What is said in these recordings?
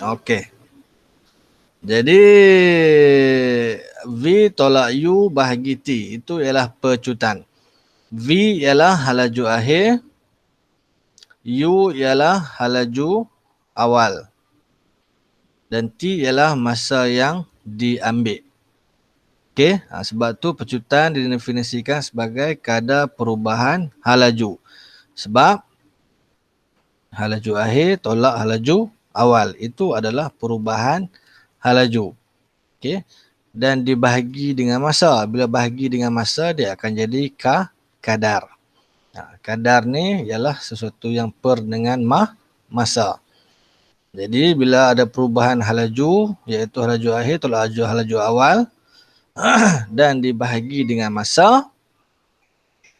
Okey. Jadi V tolak U bahagi T itu ialah pecutan. V ialah halaju akhir, U ialah halaju awal, dan T ialah masa yang diambil. Okey, sebab tu pecutan didefinisikan sebagai kadar perubahan halaju. Sebab halaju akhir tolak halaju awal. Itu adalah perubahan halaju. Okey. Dan dibahagi dengan masa. Bila bahagi dengan masa, dia akan jadi kadar. Kadar ni ialah sesuatu yang per dengan masa. Jadi bila ada perubahan halaju, iaitu halaju akhir tolak halaju awal, dan dibahagi dengan masa,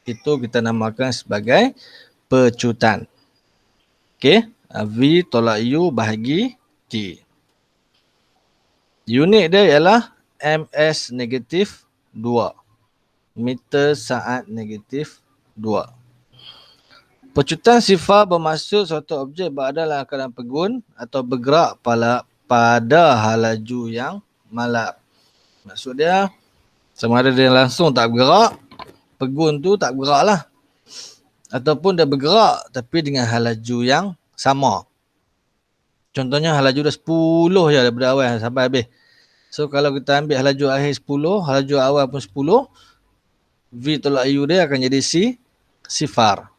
itu kita namakan sebagai pecutan. Okey, V tolak U bahagi T. Unit dia ialah ms negatif 2. Meter saat negatif 2. Pecutan sifar bermaksud suatu objek berada dalam keadaan pegun atau bergerak pada halaju yang malap. Maksud dia, sama ada dia langsung tak bergerak, pegun tu tak bergerak lah. Ataupun dia bergerak tapi dengan halaju yang sama. Contohnya halaju dah 10 je daripada awal sampai habis. So kalau kita ambil halaju akhir 10, halaju awal pun 10, V tolak U dia akan jadi sifar.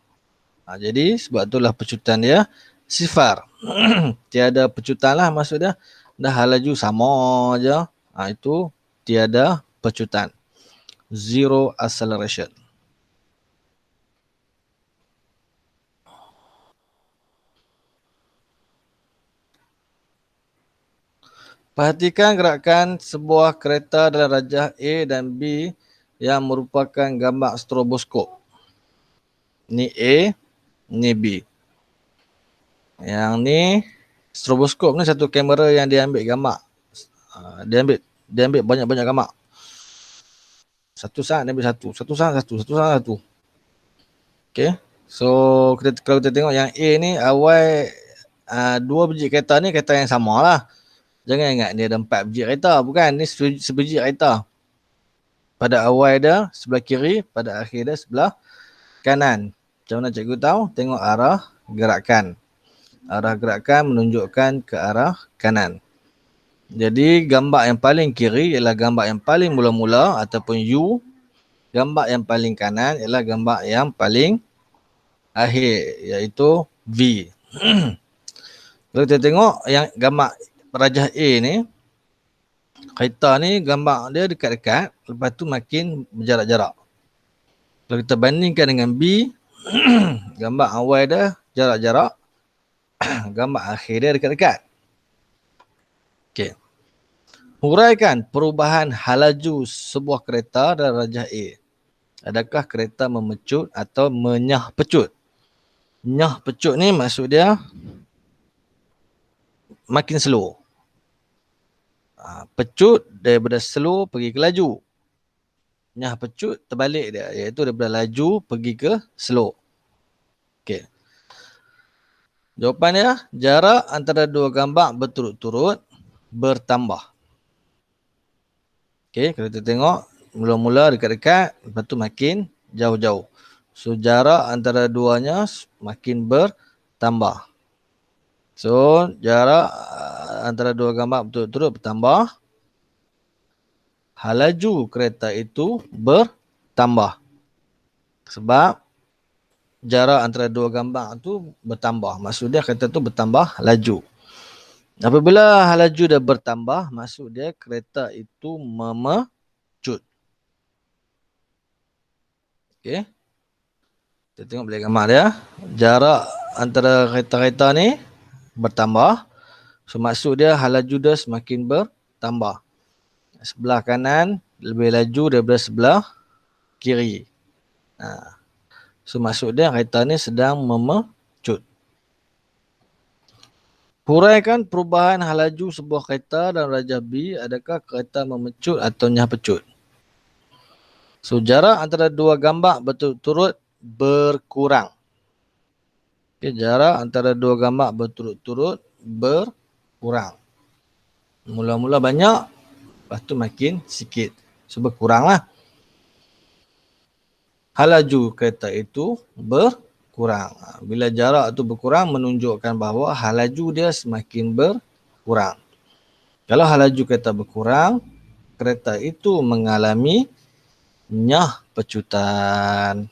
Jadi sebab itulah pecutan dia sifar. Tiada pecutan lah maksud dia. Dah halaju sama je. Itu tiada pecutan. Zero acceleration. Perhatikan gerakan sebuah kereta dalam rajah A dan B yang merupakan gambar stroboskop. Ni A, ni B. Yang ni stroboskop ni satu kamera yang dia ambil gambar. Dia ambil banyak-banyak gambar. Satu saat dia ambil satu. Satu saat satu. Okay. So kalau kita tengok yang A ni awal 2 biji kereta ni kereta yang sama lah. Jangan ingat dia ada 4 biji kereta. Bukan, ni sebiji kereta. Pada awal dia sebelah kiri, pada akhir dia sebelah kanan. Macam mana cikgu tahu? Tengok arah gerakan. Arah gerakan menunjukkan ke arah kanan. Jadi gambar yang paling kiri ialah gambar yang paling mula-mula ataupun U. Gambar yang paling kanan ialah gambar yang paling akhir, iaitu V. Kalau kita tengok yang gambar rajah A ni, kereta ni gambar dia dekat-dekat, lepas tu makin berjarak-jarak. Kalau kita bandingkan dengan B, gambar awal dia jarak-jarak, gambar akhir dia dekat-dekat. Okey. Huraikan perubahan halaju sebuah kereta dalam rajah A. Adakah kereta memecut atau menyah pecut? Nyah pecut ni maksud dia makin slow. Pecut daripada slow pergi ke laju. Nyah pecut terbalik dia, iaitu daripada laju pergi ke slow. Okey. Jawapan dia, jarak antara dua gambar berturut-turut bertambah. Okey, kalau kita tengok mula-mula dekat-dekat, lepas tu makin jauh-jauh. So jarak antara duanya makin bertambah. So jarak antara dua gambar berturut-turut bertambah. Halaju kereta itu bertambah. Sebab jarak antara dua gambar tu bertambah. Maksud dia kereta tu bertambah laju. Apabila halaju dah bertambah, maksud dia kereta itu memecut. Okey. Kita tengok balik gambar dia. Jarak antara kereta-kereta ni bertambah. So maksud dia halaju dia semakin bertambah. Sebelah kanan lebih laju daripada sebelah kiri. So maksud dia kereta ni sedang memecut. Huraikan perubahan halaju sebuah kereta dalam rajah B. Adakah kereta memecut atau nyah pecut? So jarak antara dua gambar berturut-turut berkurang. Okay, jarak antara dua gambar berturut-turut berkurang. berkurang. Mula-mula banyak, lepas tu makin sikit. So berkurang lah. Halaju kereta itu berkurang. Bila jarak tu berkurang menunjukkan bahawa halaju dia semakin berkurang. Kalau halaju kereta berkurang, kereta itu mengalami nyah pecutan.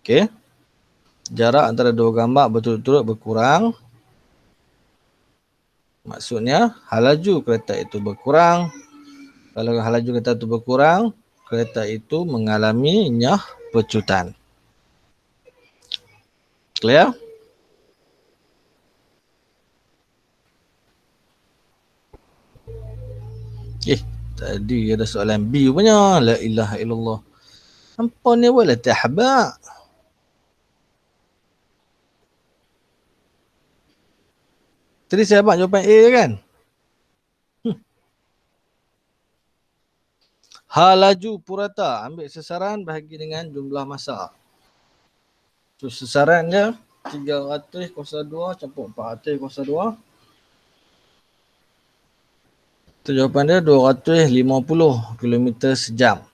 Okey. Jarak antara dua gambar berturut-turut berkurang. Maksudnya halaju kereta itu berkurang. Kalau halaju kereta itu berkurang, kereta itu mengalami nyah pecutan. Clear? Tadi ada soalan B punya. La ilaha illallah. Hampa ni wala tahba. Tadi saya abang jawapan A kan? Halaju purata. Ambil sasaran bahagi dengan jumlah masa. So sasaran dia 300/2 campur 400/2. Tu jawapan dia 250 km sejam.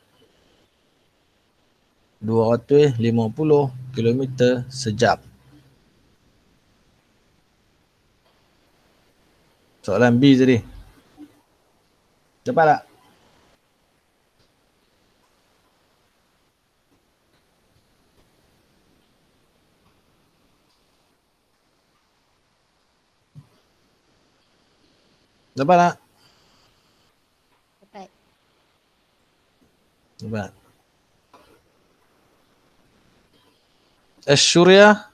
250 km sejam. Soalan B tadi. Dapat tak? Dapat tak? Dapat. Dapat. Asyurya.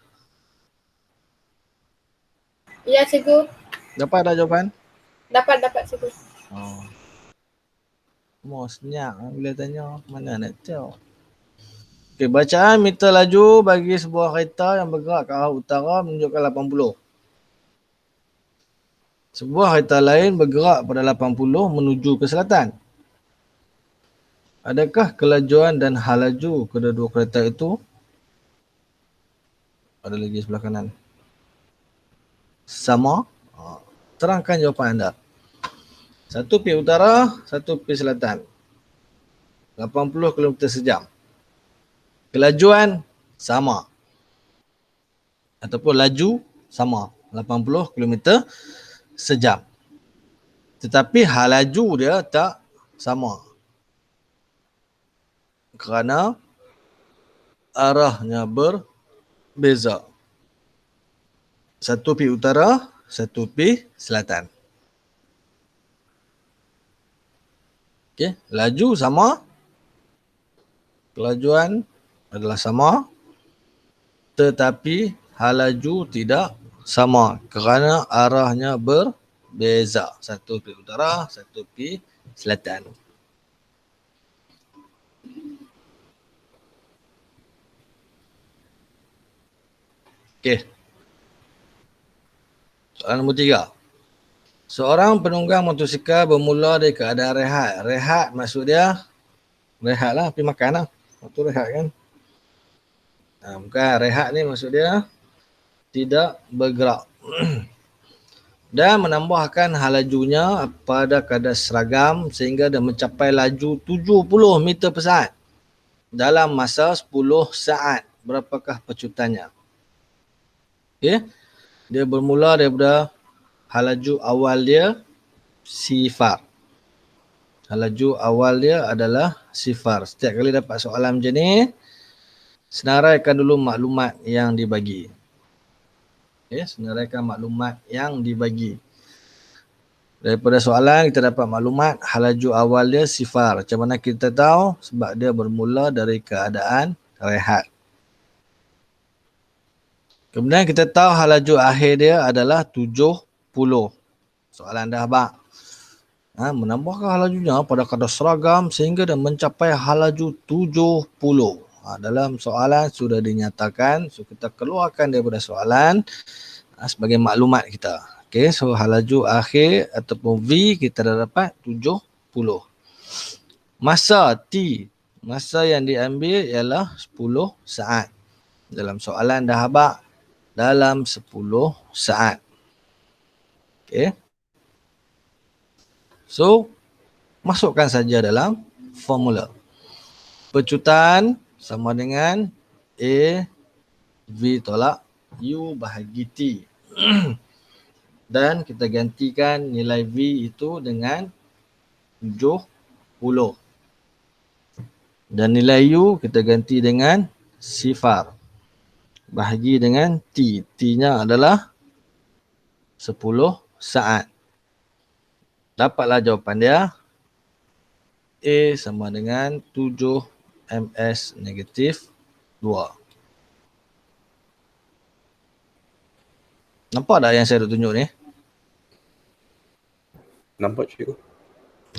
Ya, cikgu. Dapat dah jawapan? Dapat, cikgu. Oh. Mau senyap bila tanya. Mana nak tahu? Okey, bacaan meter laju bagi sebuah kereta yang bergerak ke arah utara menunjukkan 80. Sebuah kereta lain bergerak pada 80 menuju ke selatan. Adakah kelajuan dan halaju kedua-dua kereta itu? Ada lagi sebelah kanan. Sama? Terangkan jawapan anda. Satu pergi utara, satu pergi selatan. 80 km sejam. Kelajuan sama. Ataupun laju sama. 80 km sejam. Tetapi halaju dia tak sama. Kerana arahnya berbeza. Satu pergi utara, satu pergi selatan. Okey, laju sama. Kelajuan adalah sama. Tetapi halaju tidak sama kerana arahnya berbeza. Satu pergi utara, satu pergi selatan. Okey. Soalan nombor 3. Seorang penunggang motosikal bermula dari keadaan rehat. Rehat maksud dia, rehat lah, pergi makan lah. Waktu rehat kan. Bukan rehat ni maksud dia tidak bergerak. Dan menambahkan halajunya pada kadar seragam sehingga dia mencapai laju 70 meter per saat dalam masa 10 saat. Berapakah pecutannya? Okay. Dia bermula daripada halaju awal dia sifar. Halaju awal dia adalah sifar. Setiap kali dapat soalan macam ni, senaraikan dulu maklumat yang dibagi. Okay, senaraikan maklumat yang dibagi. Daripada soalan kita dapat maklumat halaju awal dia sifar. Macam mana kita tahu? Sebab dia bermula dari keadaan rehat. Kemudian kita tahu halaju akhir dia adalah 70. Soalan dah bak. Menambahkan halajunya pada kadar seragam sehingga dia mencapai halaju 70. Dalam soalan sudah dinyatakan. So kita keluarkan daripada soalan sebagai maklumat kita. Okay, so halaju akhir ataupun V kita dah dapat 70. Masa T. Masa yang diambil ialah 10 saat. Dalam soalan dah habaq dalam 10 saat. Okay. So, masukkan saja dalam formula. Pecutan sama dengan A V tolak U bahagi T. Dan kita gantikan nilai V itu dengan 70. Dan nilai U kita ganti dengan sifar. Bahagi dengan T. T-nya adalah 10 saat. Dapatlah jawapan dia. A sama dengan 7 ms negatif 2. Nampak tak yang saya dah tunjuk ni? Nampak cikgu?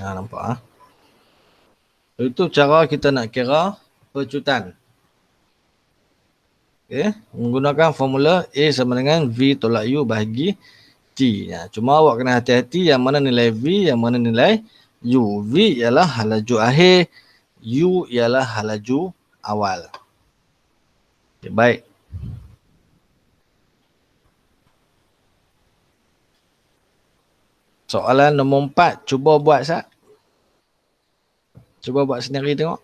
Nampak ah. Itu cara kita nak kira pecutan. Okay. Menggunakan formula A sama dengan V tolak U bahagi T. Cuma awak kena hati-hati yang mana nilai V, yang mana nilai U. V ialah halaju akhir, U ialah halaju awal. Okay, baik. Soalan nombor 4. Cuba buat Sat. Cuba buat sendiri tengok.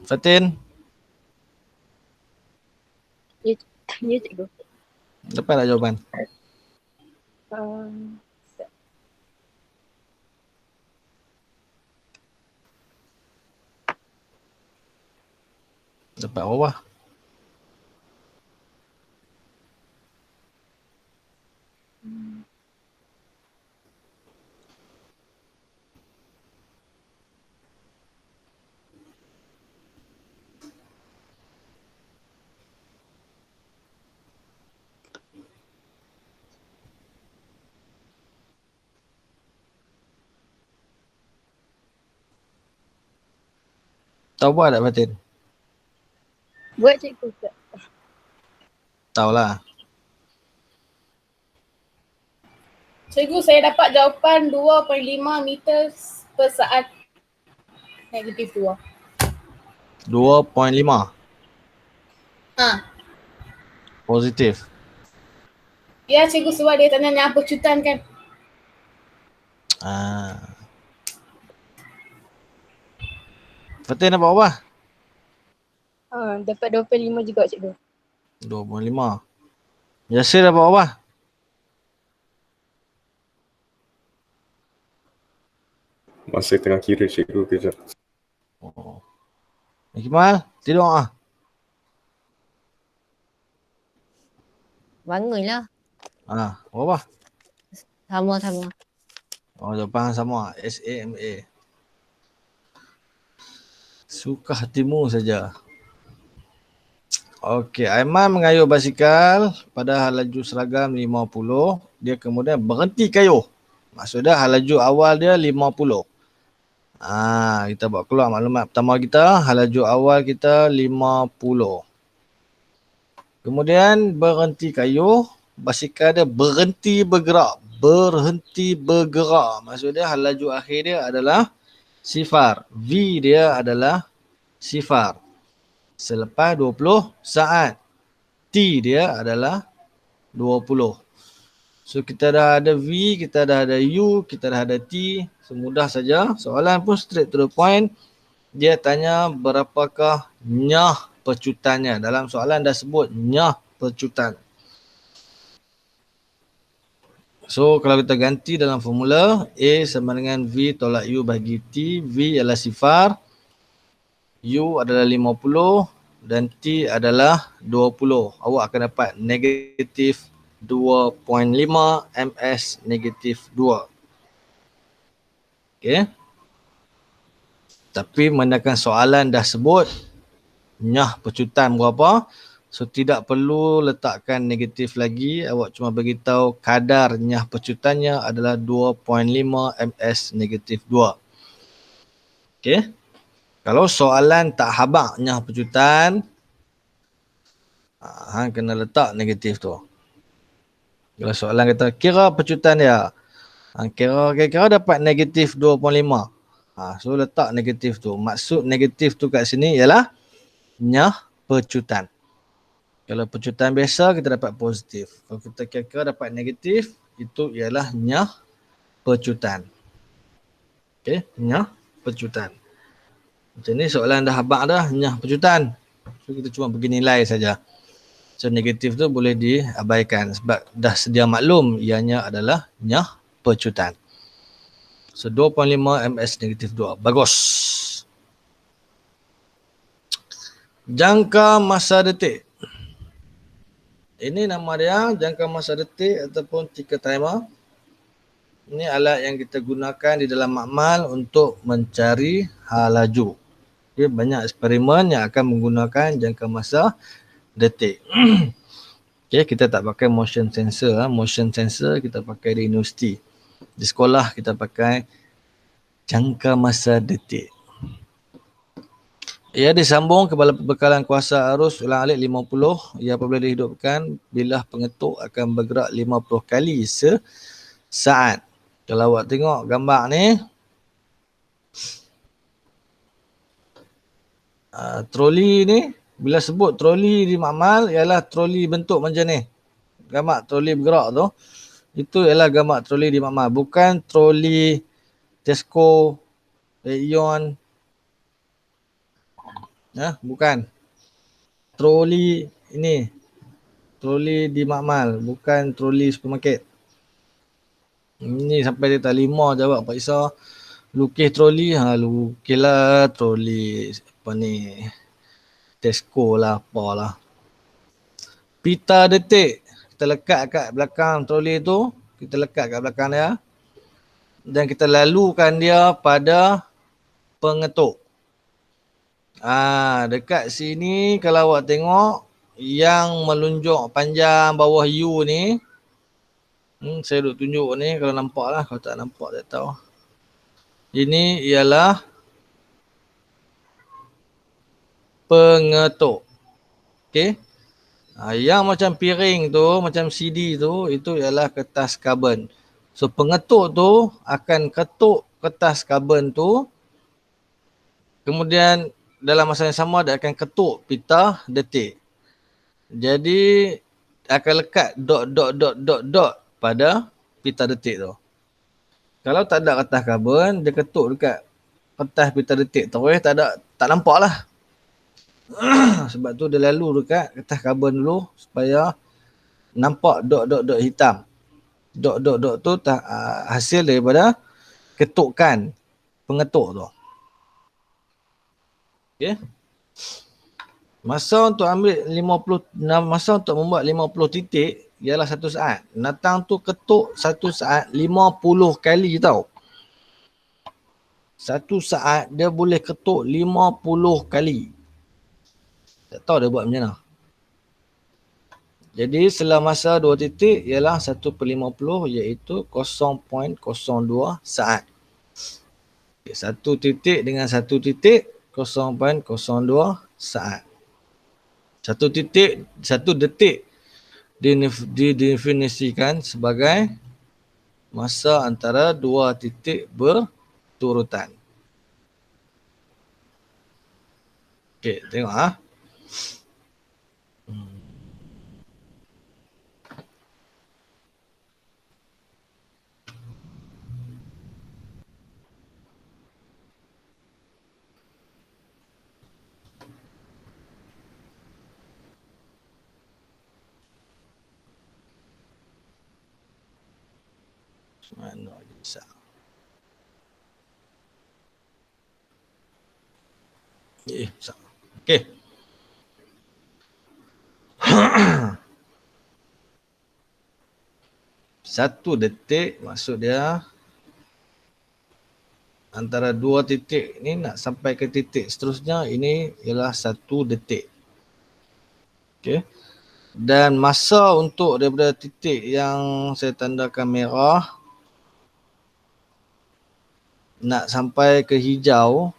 Fatin, Ya, ya cikgu. dapat tak jawapan? Um, Dapat bawah. Tahu buat tak Fatin? buat cikgu tak? Tahulah. Cikgu, saya dapat jawapan 2.5 meter per saat. Negatif 2. 2.5 Ha. positif. Ya cikgu, sebab dia tanya yang pecutan kan. Fatin dapat berapa? Dapat 25 juga cikgu. 2.5. Yasir dapat berapa? Masa tengah kira cikgu kejap. Oh. Iqmal, tidur ah. Bangunlah. Berapa? Sama-sama. Oh, jawapan sama. SAMA. Suka hatimu saja. Okey, Aiman mengayuh basikal pada halaju seragam 50. Dia kemudian berhenti kayuh. Maksudnya halaju awal dia 50. Kita buat keluar maklumat pertama kita. Halaju awal kita 50. Kemudian berhenti kayuh. Basikal dia berhenti bergerak. Berhenti bergerak. Maksudnya halaju akhir dia adalah sifar. V dia adalah sifar. Selepas 20 saat. T dia adalah 20. So kita dah ada V, kita dah ada U, kita dah ada T. Semudah saja. Soalan pun straight to the point. Dia tanya berapakah nyah pecutannya. Dalam soalan dah sebut nyah pecutan. So kalau kita ganti dalam formula, A sama dengan V tolak U bagi T. V adalah sifar, U adalah 50 dan T adalah 20. Awak akan dapat negatif 2.5 ms negatif 2. Okay. Tapi manakala soalan dah sebut nyah pecutan berapa, so tidak perlu letakkan negatif lagi. Awak cuma beritahu kadar nyah pecutannya adalah 2.5 ms negatif 2. Okey. Kalau soalan tak habaq nyah pecutan, hang kena letak negatif tu. Kalau soalan kata kira pecutan dia, hang kira dapat negatif 2.5. So letak negatif tu. Maksud negatif tu kat sini ialah nyah pecutan. Kalau pecutan biasa kita dapat positif. Kalau kita kira dapat negatif, itu ialah nyah pecutan. Okey, nyah pecutan. Macam ni soalan dah habaq dah nyah pecutan. So kita cuma bagi nilai saja. So negatif tu boleh diabaikan sebab dah sedia maklum ianya adalah nyah pecutan. So 2.5 ms negatif 2. Bagus. Jangka masa detik. Ini nama dia jangka masa detik ataupun ticker timer. Ini alat yang kita gunakan di dalam makmal untuk mencari hal laju. Okay, banyak eksperimen yang akan menggunakan jangka masa detik. Okay, kita tak pakai motion sensor. Motion sensor kita pakai di universiti. Di sekolah kita pakai jangka masa detik. Ia disambung kepada pembekalan kuasa arus ulang-alik 50. Ia apabila dihidupkan, bilah pengetuk akan bergerak 50 kali sesaat. Kalau awak tengok gambar ni, troli ni, bila sebut troli di makmal ialah troli bentuk macam ni. Gambar troli bergerak tu, itu ialah gambar troli di makmal. Bukan troli Tesco, Aeon. Bukan. Troli ini. Troli di makmal, bukan troli supermarket. Ini sampai dia tak 5 jawab Pak Isa. Lukis troli, lukislah troli apa ni, Tesco lah, apalah. Pita detik, kita lekat kat belakang troli tu, kita lekat kat belakang dia dan kita lalukan dia pada pengetuk. Dekat sini kalau awak tengok yang melunjuk panjang bawah U ni, saya duk tunjuk ni, kalau nampak lah, kalau tak nampak tak tahu. Ini ialah pengetuk. Okey. Yang macam piring tu, macam CD tu, itu ialah kertas karbon. So pengetuk tu akan ketuk kertas karbon tu. Kemudian dalam masa yang sama dia akan ketuk pita detik. Jadi akan lekat dot pada pita detik tu. Kalau tak ada kertas karbon, dia ketuk dekat kertas pita detik tu, tak nampak lah. Sebab tu dia lalu dekat kertas karbon dulu supaya nampak dot hitam. Dot tu hasil daripada ketukan pengetuk tu. Okey. Masa untuk masa untuk membuat 50 titik ialah 1 saat. Natang tu ketuk 1 saat 50 kali tau. 1 saat dia boleh ketuk 50 kali. Tak tahu dia buat macam mana. Jadi selama masa 2 titik ialah 1/50 iaitu 0.02 saat. Okay, 1 titik dengan 1 titik 0.02 saat. 1 detik didefinisikan sebagai masa antara 2 titik berturutan. Okey, tengok Mana bisa. Bisa. Okey. 1 detik maksud dia antara dua titik ni nak sampai ke titik seterusnya, ini ialah 1 detik. Okey. Dan masa untuk daripada titik yang saya tandakan merah nak sampai ke hijau,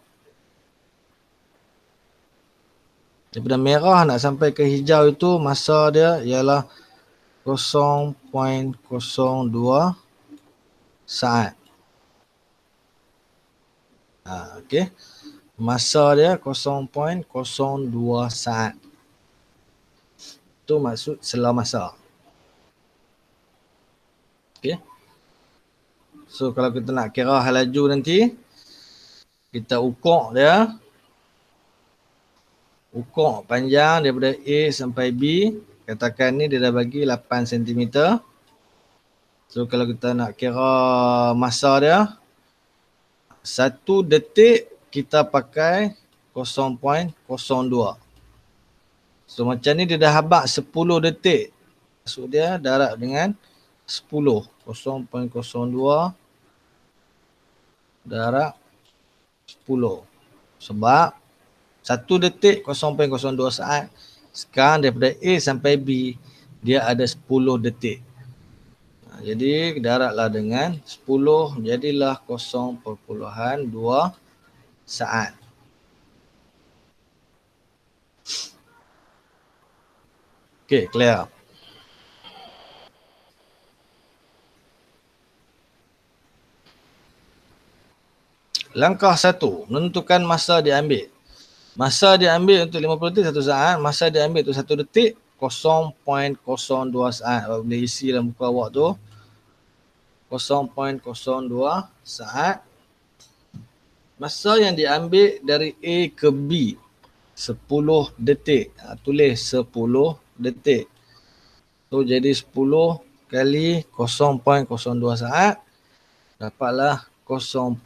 daripada merah nak sampai ke hijau itu masa dia ialah 0.02 saat. Okey. Masa dia 0.02 saat. Itu maksud selah masa. Okey. So kalau kita nak kira hal laju nanti, kita ukur dia. Ukur panjang daripada A sampai B. Katakan ni dia dah bagi 8 cm. So kalau kita nak kira masa dia, 1 detik kita pakai 0.02. So macam ni dia dah habaq 10 detik. Maksud dia darab dengan 10. 0.02 darab 10. Sebab 1 detik 0.02 saat. Sekarang daripada A sampai B, dia ada 10 detik. Jadi darablah dengan 10, jadilah 0.2 saat. Okey, clear. Langkah 1, menentukan masa diambil. Masa diambil untuk 50 detik 1 saat, masa diambil untuk 1 detik 0.02 saat. Awak boleh isi dalam buku awak tu. 0.02 saat. Masa yang diambil dari A ke B 10 detik. Tulis 10 detik. So jadi 10 kali 0.02 saat, dapatlah 0.2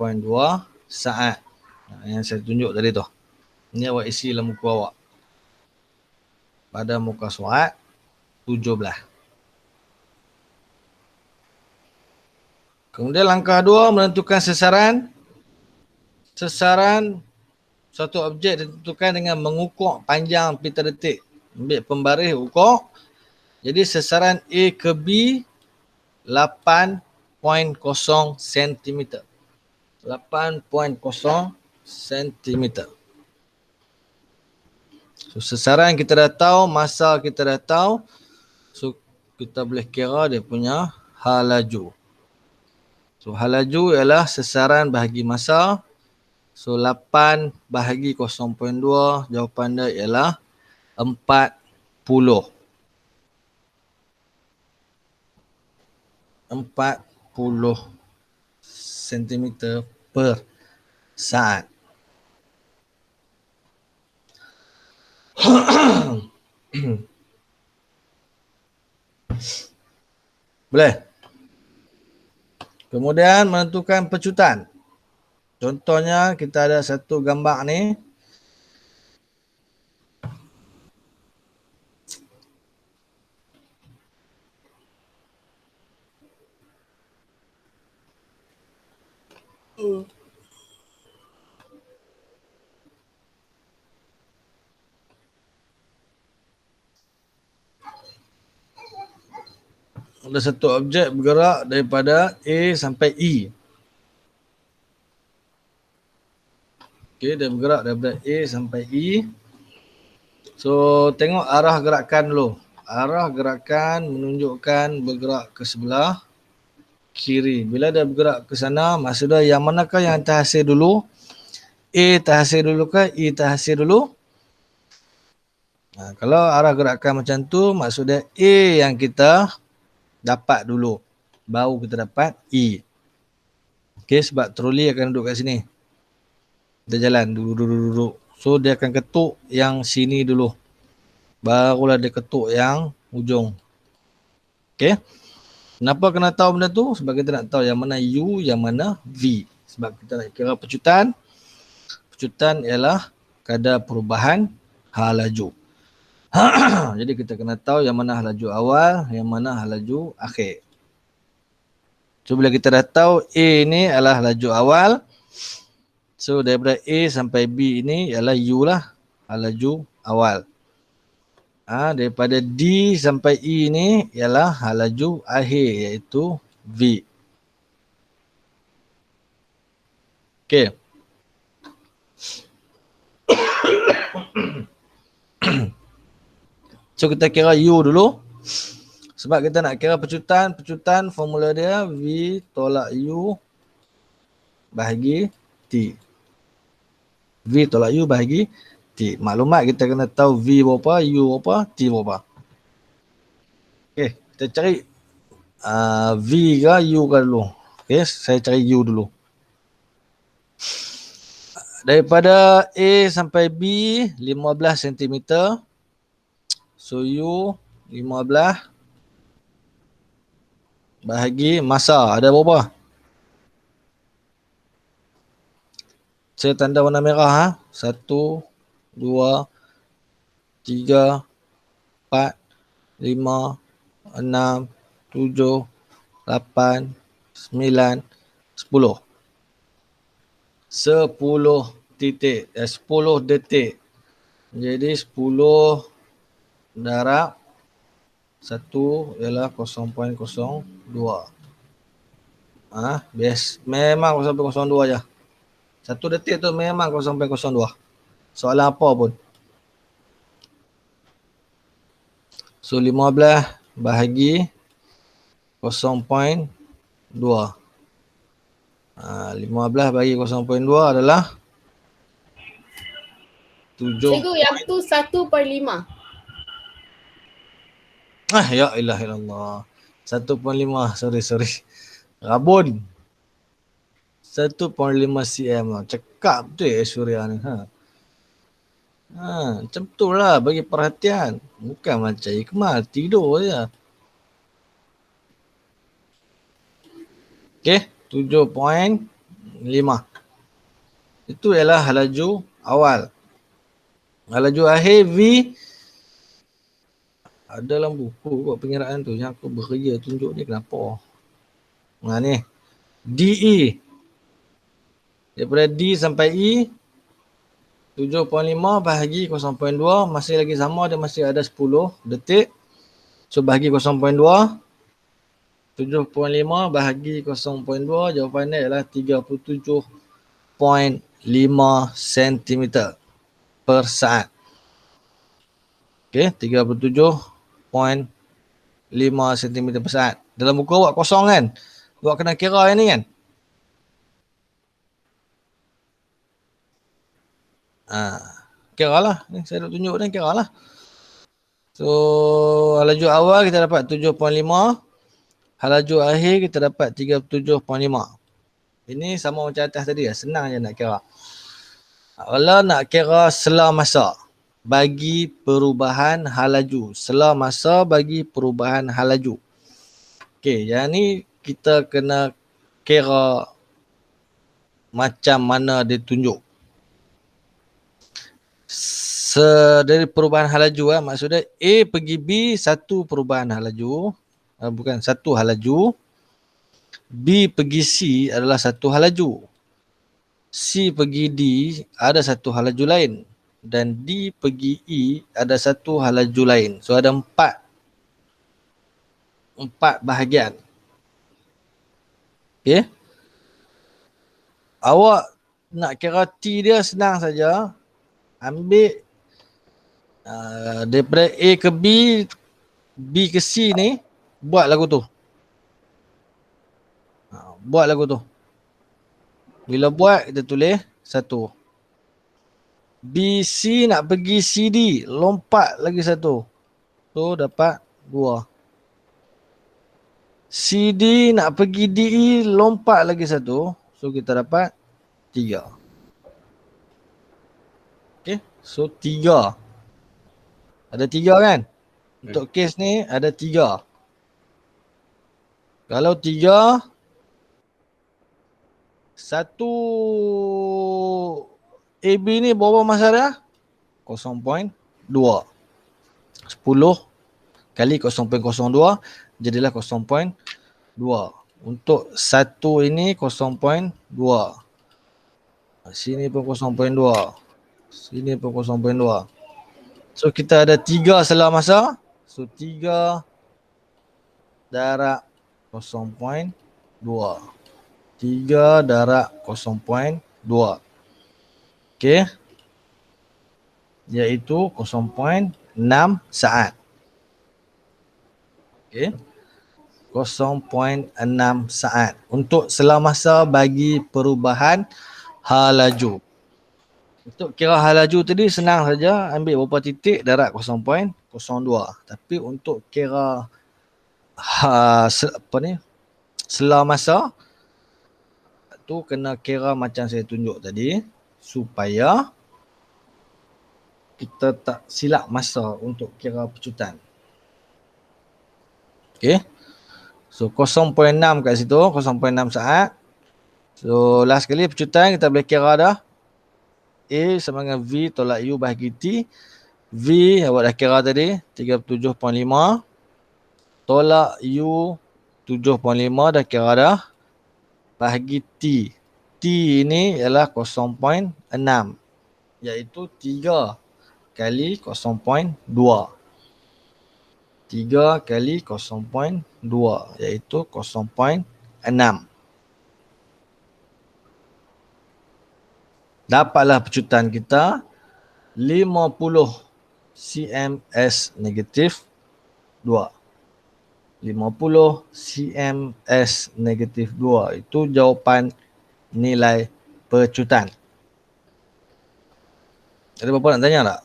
saat. Yang saya tunjuk tadi tu. Ini awak isi dalam buku awak. Pada muka surat 17. Kemudian langkah 2, menentukan sasaran. Sasaran suatu objek ditentukan dengan mengukur panjang pita detik. Ambil pembaris ukur. Jadi sasaran A ke B 8.0 cm. 8.0 cm. So sasaran kita dah tahu, masa kita dah tahu. So kita boleh kira dia punya hal laju. So hal laju ialah sasaran bahagi masa. So 8 bahagi 0.2, jawapan dia ialah 40. 40 cm per saat. Boleh? Kemudian menentukan pecutan. Contohnya kita ada satu gambar ni. Ada satu objek bergerak daripada A sampai E. Okey, dia bergerak daripada A sampai E. So, tengok arah gerakan dulu. Arah gerakan menunjukkan bergerak ke sebelah kiri. Bila dia bergerak ke sana, maksudnya yang manakah yang terhasil dulu? A terhasil dulu ke E terhasil dulu? Kalau arah gerakan macam tu, maksudnya A yang kita dapat dulu. Baru kita dapat E. Okey, sebab troli akan duduk kat sini. Dia jalan duduk. So dia akan ketuk yang sini dulu. Barulah dia ketuk yang ujung. Okey. Kenapa kena tahu benda tu? Sebab kita nak tahu yang mana U, yang mana V. Sebab kita nak kira pecutan. Pecutan ialah kadar perubahan hal laju. Jadi kita kena tahu yang mana hal laju awal, yang mana hal laju akhir. So bila kita dah tahu A ni adalah laju awal, So daripada A sampai B ini ialah U lah, halaju awal. Daripada D sampai E ni ialah halaju akhir iaitu V. Okey. So kita kira U dulu. Sebab kita nak kira pecutan formula dia V tolak U bahagi T. V tolak U bahagi T. Maklumat kita kena tahu V berapa, U berapa, T berapa. Okey, kita cari V ke U ke dulu. Okey, saya cari U dulu. Daripada A sampai B 15 cm. So U 15 bahagi masa ada berapa? Saya tanda warna merah 1, 2, 3, 4, 5, 6, 7, 8, 9, 10. 10 titik, 10 detik. Jadi 10 darab 1 ialah 0.02. Memang 0.02 je. 1 detik tu memang 0.02. Soalan apa pun. So 15 bahagi 0.2. 15 bagi 0.2 adalah 7. Cikgu, yang tu 1/5. Ya ilah ilallah. 1.5. Sorry. Rabun. 1.5 cm lah. Cakap betul Surya ni. Macam tu lah bagi perhatian. Bukan macam Ikmal tidur je. Okey, 7.5. Itu ialah halaju awal. Halaju akhir V ada dalam buku kot pengiraan tu yang aku bekerja tunjuk ni kenapa. Ni DE. Daripada D sampai E 7.5 bahagi 0.2 masih lagi sama, dia masih ada 10 detik. So bahagi 0.2. 7.5 bahagi 0.2 jawapannya ialah 37.5 cm per saat. Okey, 37.5 cm per saat. Dalam buku awak kosong kan? Awak kena kira yang ni kan? Kira lah. Ni saya nak tunjuk ni, kira lah. So, halaju awal kita dapat 7.5. Halaju akhir kita dapat 37.5. Ini sama macam atas tadi lah. Senang je nak kira. Kalau nak kira sela masa bagi perubahan halaju. Sela masa bagi perubahan halaju. Okey, yang ni kita kena kira macam mana dia tunjuk. Dari perubahan halaju maksudnya A pergi B satu perubahan halaju, bukan satu halaju. B pergi C adalah satu halaju. C pergi D ada satu halaju lain dan D pergi E ada satu halaju lain. So ada empat bahagian. Okey. Awak nak kira T dia senang saja. Ambil daripada A ke B, B ke C ni, buat lagu tu. Buat lagu tu. Bila buat, kita tulis 1. B, C nak pergi C, D, lompat lagi 1. So, dapat 2. C, D nak pergi D, E, lompat lagi 1. So, kita dapat 3. Okay, so 3. Ada 3 kan? Untuk kes ni ada 3. Kalau 3, 1 AB ni berapa masa dia? 0.2. 10 kali 0.02 jadilah 0.2. Untuk 1 ini 0.2. Sini pun 0.2. Sini pun 0.2. So kita ada 3 selah masa. So 3 darab 0.2. 3 darab 0.2. Okey. Iaitu 0.6 saat. Okey. 0.6 saat untuk selah masa bagi perubahan hal laju. Untuk kira hal laju tadi senang saja, ambil berapa titik darab 0.02. Tapi untuk kira selah masa tu kena kira macam saya tunjuk tadi supaya kita tak silap masa untuk kira pecutan. Okey. So 0.6 kat situ, 0.6 saat. So last kali pecutan kita boleh kira dah. A sama dengan V tolak U bahagi T. V awak dah kira tadi 37.5 tolak U 7.5 dah kira dah bahagi T. T ini ialah 0.6 iaitu 3 kali 0.2. 3 kali 0.2 iaitu 0.6. Dapatlah pecutan kita 50 cms negatif 2. 50 cms negatif 2. Itu jawapan nilai pecutan. Ada apa-apa nak tanya tak?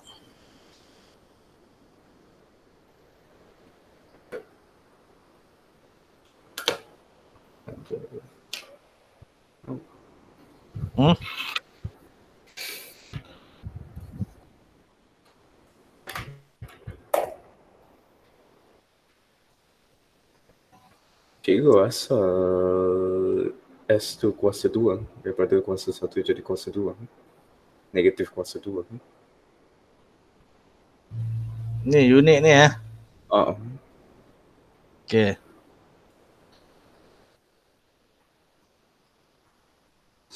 Cikgu asal S tu kuasa 2 daripada kuasa 1 jadi kuasa 2. Negatif kuasa 2. Ni unit ni Okey.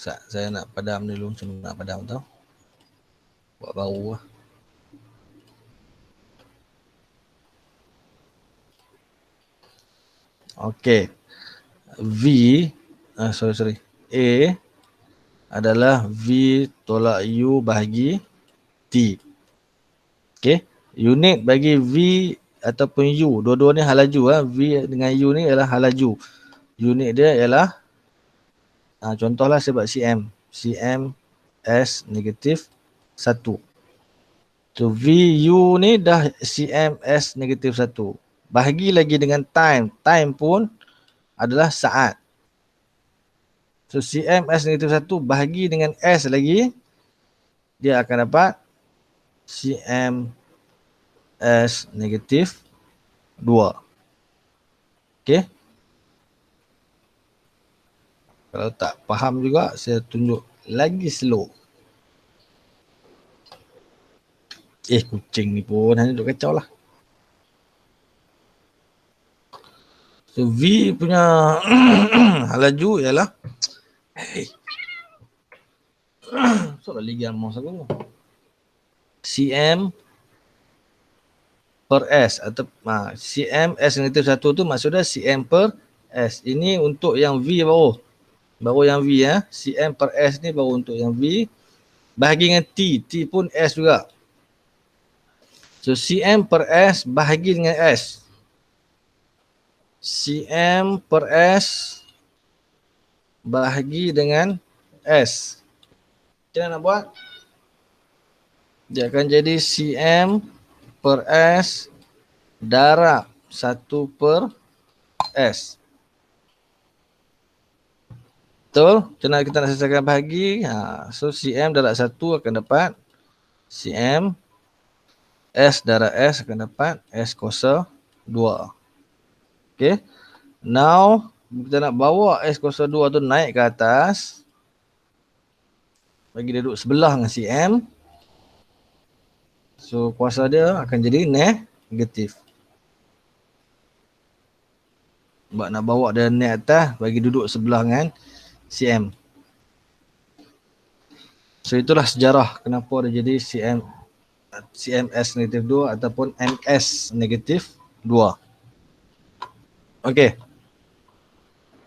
Saya nak padam dulu, macam mana nak padam tau. Buat baru lah. Okey. V, sorry. A adalah V tolak U bahagi T. Okey. Unit bagi V ataupun U, dua-dua ni hal laju lah. V dengan U ni ialah hal laju. Unit dia ialah contohlah saya buat cm. Cm S negatif 1. So VU ni dah cm S negatif 1. Bahagi lagi dengan time. Time pun adalah saat. So cm S negatif 1 bahagi dengan S lagi, dia akan dapat cm S negatif 2. Okey. Kalau tak faham juga, saya tunjuk lagi slow. Kucing ni pun hanya duk kacau lah. So V punya hal laju ialah so lagi mouse aku. cm per S atau cm S negatif 1 tu maksudnya cm per S. Ini untuk yang V baru. Baru yang V cm per S ni baru untuk yang V. Bahagi dengan T. T pun S juga. So cm per S bahagi dengan S. cm per S bahagi dengan S. Macam mana nak buat? Dia akan jadi cm per S darab 1 per S. Betul? Macam mana kita nak selesaikan bahagi? So cm darab 1 akan dapat cm S darab S akan dapat S kuasa 2. Okay. Now, kita nak bawa S kuasa 2 tu naik ke atas. Bagi dia duduk sebelah dengan cm. So, kuasa dia akan jadi negatif. Sebab nak bawa dia naik atas, bagi duduk sebelah dengan cm. So itulah sejarah kenapa dia jadi CMS negatif 2 ataupun MS negatif 2. Okey.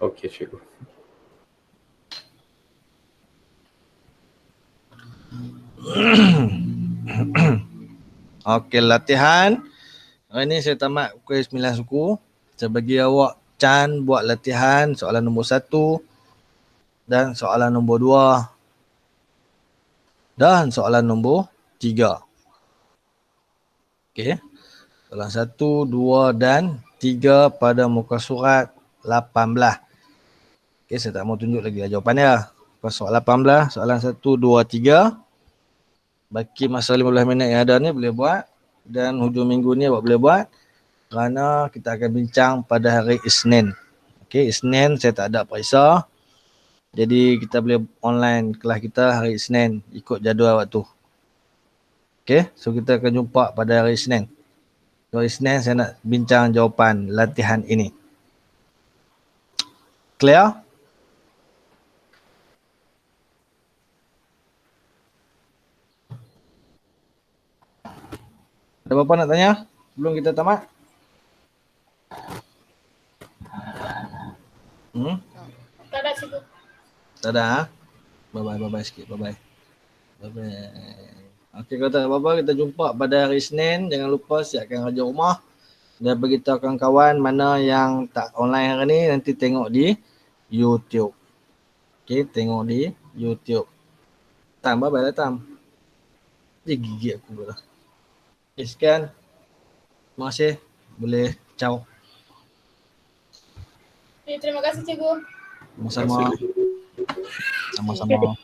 Okey, cikgu. Okey, latihan. Hari ni saya tamat kuis 9 suku. Saya bagi awak Chan buat latihan soalan nombor 1 dan soalan nombor 2 dan soalan nombor 3. Okey. Soalan 1, 2 dan 3 pada muka surat 18. Okey, saya tak mau tunjuk lagi jawapannya. Soalan 18, soalan 1, 2, 3. Baki masa 15 minit yang ada ni boleh buat. Dan hujung minggu ni awak boleh buat. Kerana kita akan bincang pada hari Isnin. Okey, Isnin saya tak ada periksa. Jadi kita boleh online kelas kita hari Isnin ikut jadual waktu. Okey, so kita akan jumpa pada hari Isnin. So Isnin saya nak bincang jawapan latihan ini. Clear? Ada apa-apa nak tanya sebelum kita tamat? Tak ada cikgu. Tak ada. Ha? Bye-bye sikit. Bye-bye. Okey, kalau tak ada apa-apa, kita jumpa pada hari Isnin. Jangan lupa siapkan kerja rumah. Dan beritahu kawan-kawan mana yang tak online hari ni, nanti tengok di YouTube. Okey, tengok di YouTube. Tam, bye-bye lah Tam. Dia gigit aku pula. Okay, sekian. Terima kasih. Boleh ciao. Terima kasih cikgu. Sama-sama. Sama-sama.